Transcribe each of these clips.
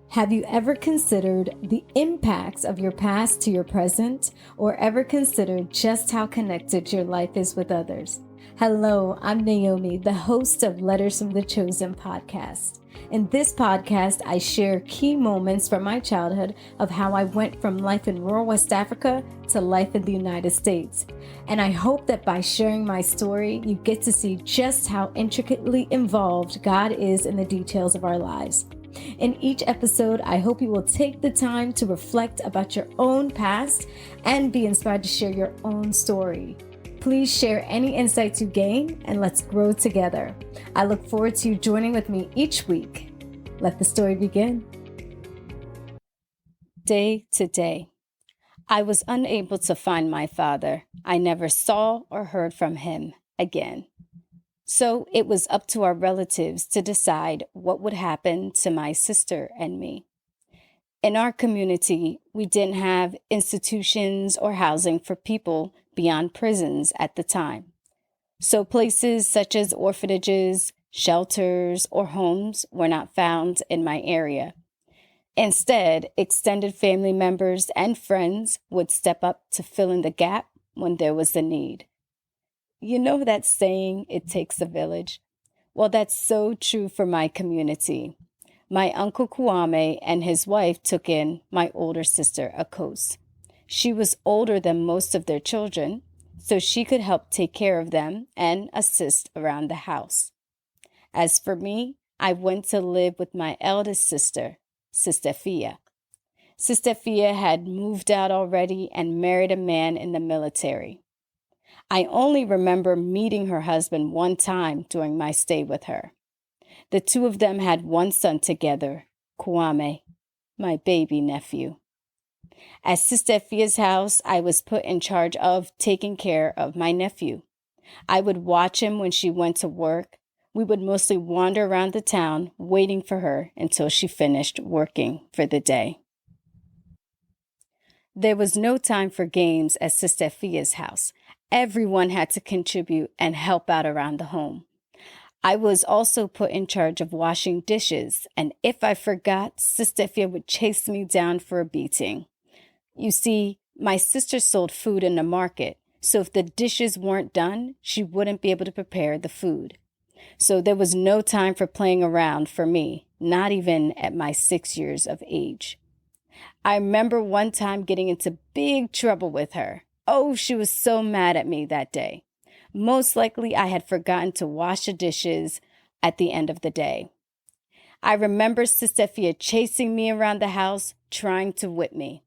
Have you ever considered the impacts of your past to your present, or ever considered just how connected your life is with others? Hello, I'm Naomi, the host of Letters from the Chosen podcast. In this podcast, I share key moments from my childhood of how I went from life in rural West Africa to life in the United States. And I hope that by sharing my story, you get to see just how intricately involved God is in the details of our lives. In each episode, I hope you will take the time to reflect about your own past and be inspired to share your own story. Please share any insights you gain and let's grow together. I look forward to you joining with me each week. Let the story begin. Day to day. I was unable to find my father. I never saw or heard from him again. So it was up to our relatives to decide what would happen to my sister and me. In our community, we didn't have institutions or housing for people beyond prisons at the time. So places such as orphanages, shelters, or homes were not found in my area. Instead, extended family members and friends would step up to fill in the gap when there was a need. You know that saying, it takes a village? Well, that's so true for my community. My uncle Kwame and his wife took in my older sister, Akos. She was older than most of their children, so she could help take care of them and assist around the house. As for me, I went to live with my eldest sister, Sister Fia. Sister Fia had moved out already and married a man in the military. I only remember meeting her husband one time during my stay with her. The two of them had one son together, Kwame, my baby nephew. At Sister Fia's house, I was put in charge of taking care of my nephew. I would watch him when she went to work. We would mostly wander around the town waiting for her until she finished working for the day. There was no time for games at Sister Fia's house. Everyone had to contribute and help out around the home. I was also put in charge of washing dishes, and if I forgot, Sister Fia would chase me down for a beating. You see, my sister sold food in the market, so if the dishes weren't done, she wouldn't be able to prepare the food. So there was no time for playing around for me, not even at my 6 years of age. I remember one time getting into big trouble with her. Oh, she was so mad at me that day. Most likely I had forgotten to wash the dishes at the end of the day. I remember Sister Fia chasing me around the house, trying to whip me.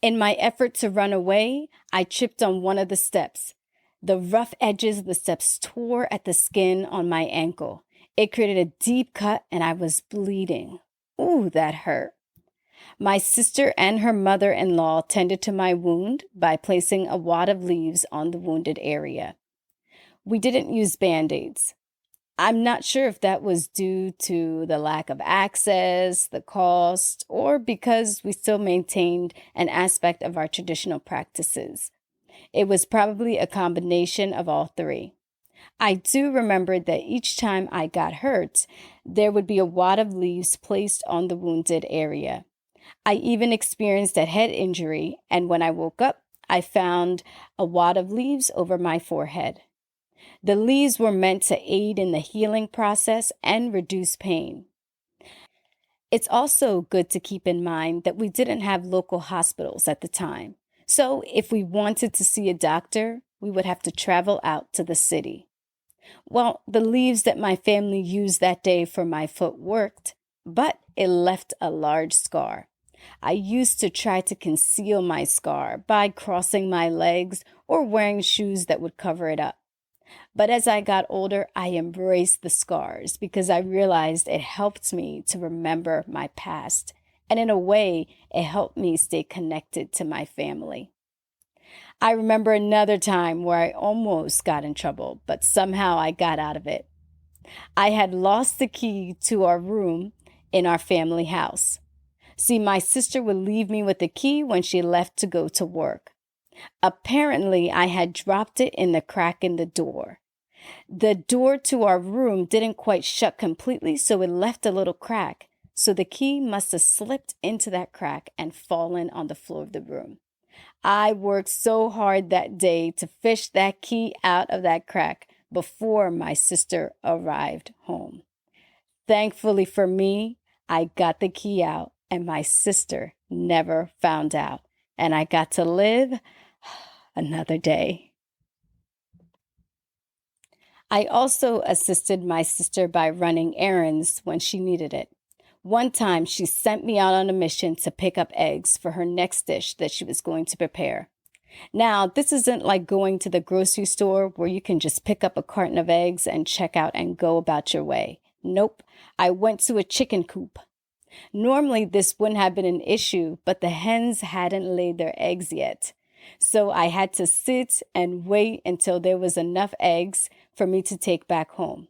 In my effort to run away, I tripped on one of the steps. The rough edges of the steps tore at the skin on my ankle. It created a deep cut and I was bleeding. Ooh, that hurt. My sister and her mother-in-law tended to my wound by placing a wad of leaves on the wounded area. We didn't use Band-Aids. I'm not sure if that was due to the lack of access, the cost, or because we still maintained an aspect of our traditional practices. It was probably a combination of all three. I do remember that each time I got hurt, there would be a wad of leaves placed on the wounded area. I even experienced a head injury, and when I woke up, I found a wad of leaves over my forehead. The leaves were meant to aid in the healing process and reduce pain. It's also good to keep in mind that we didn't have local hospitals at the time. So if we wanted to see a doctor, we would have to travel out to the city. Well, the leaves that my family used that day for my foot worked, but it left a large scar. I used to try to conceal my scar by crossing my legs or wearing shoes that would cover it up. But as I got older, I embraced the scars because I realized it helped me to remember my past. And in a way, it helped me stay connected to my family. I remember another time where I almost got in trouble, but somehow I got out of it. I had lost the key to our room in our family house. See, my sister would leave me with the key when she left to go to work. Apparently, I had dropped it in the crack in the door. The door to our room didn't quite shut completely, so it left a little crack. so the key must have slipped into that crack and fallen on the floor of the room. I worked so hard that day to fish that key out of that crack before my sister arrived home. Thankfully for me, I got the key out and my sister never found out, and I got to live another day. I also assisted my sister by running errands when she needed it. One time, she sent me out on a mission to pick up eggs for her next dish that she was going to prepare. Now, this isn't like going to the grocery store where you can just pick up a carton of eggs and check out and go about your way. Nope, I went to a chicken coop. Normally, this wouldn't have been an issue, but the hens hadn't laid their eggs yet. So I had to sit and wait until there was enough eggs for me to take back home.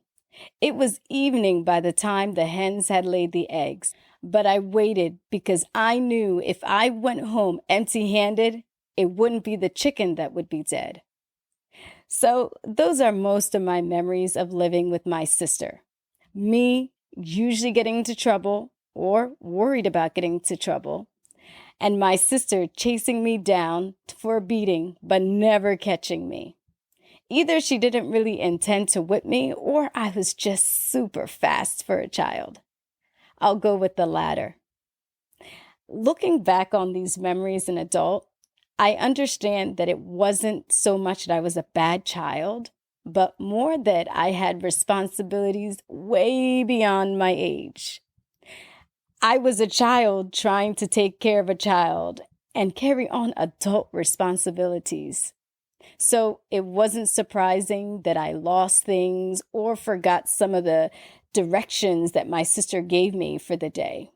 It was evening by the time the hens had laid the eggs, but I waited because I knew if I went home empty-handed, it wouldn't be the chicken that would be dead. So those are most of my memories of living with my sister. Me usually getting into trouble or worried about getting into trouble, and my sister chasing me down for a beating but never catching me. Either she didn't really intend to whip me or I was just super fast for a child. I'll go with the latter. Looking back on these memories as an adult, I understand that it wasn't so much that I was a bad child, but more that I had responsibilities way beyond my age. I was a child trying to take care of a child and carry on adult responsibilities. So it wasn't surprising that I lost things or forgot some of the directions that my sister gave me for the day.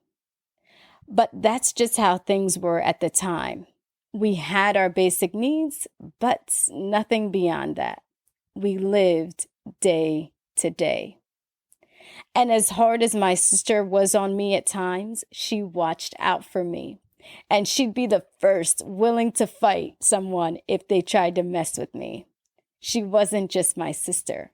But that's just how things were at the time. We had our basic needs, but nothing beyond that. We lived day to day. And as hard as my sister was on me at times, she watched out for me. And she'd be the first willing to fight someone if they tried to mess with me. She wasn't just my sister.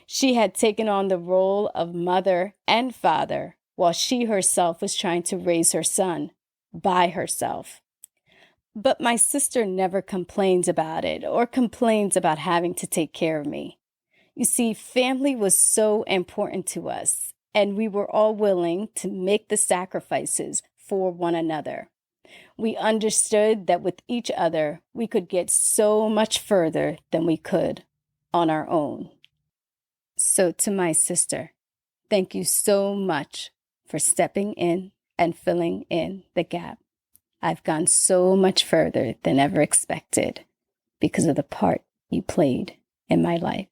She had taken on the role of mother and father while she herself was trying to raise her son by herself. But my sister never complains about it or complains about having to take care of me. You see, family was so important to us, and we were all willing to make the sacrifices for one another. We understood that with each other, we could get so much further than we could on our own. So to my sister, thank you so much for stepping in and filling in the gap. I've gone so much further than ever expected because of the part you played in my life.